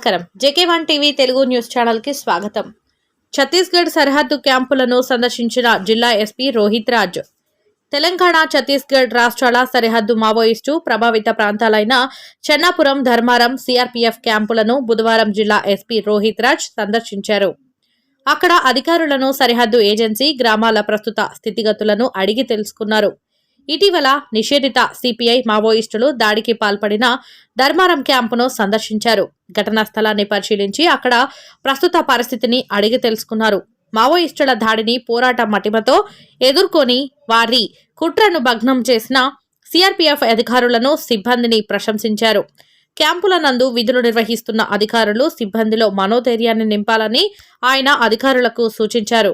నమస్కారం. జేకే1 TV Telugu news channel కి స్వాగతం. ఛత్తీస్గఢ్ సరిహద్దు క్యాంపులను సందర్శించిన జిల్లా ఎస్పీ రోహిత్ రాజ్. తెలంగాణ, ఛత్తీస్గఢ్ రాష్ట్రాల సరిహద్దు మావోయిస్టు ప్రభావిత ప్రాంతాలైన చెన్నాపురం, ధర్మారం సిఆర్పీఎఫ్ క్యాంపులను బుధవారం జిల్లా ఎస్పీ రోహిత్ రాజ్ సందర్శించారు. అక్కడ అధికారులను, సరిహద్దు ఏజెన్సీ, గ్రామాల ప్రస్తుత స్థితిగతులను అడిగి తెలుసుకున్నారు. ఇటీవల నిషేధిత సిపిఐ మావోయిస్టులు దాడికి పాల్పడిన ధర్మారం క్యాంపును సందర్శించారు. ఘటనా స్థలాన్ని పరిశీలించి అక్కడ ప్రస్తుత పరిస్థితిని అడిగి తెలుసుకున్నారు. మావోయిస్టుల దాడిని పోరాట మటిమతో ఎదుర్కొని వారి కుట్రను భగ్నం చేసిన సిఆర్పీఎఫ్ అధికారులను, సిబ్బందిని ప్రశంసించారు. క్యాంపుల నందు విధులు నిర్వహిస్తున్న అధికారులు, సిబ్బందిలో మనోధైర్యాన్ని నింపాలని ఆయన అధికారులకు సూచించారు.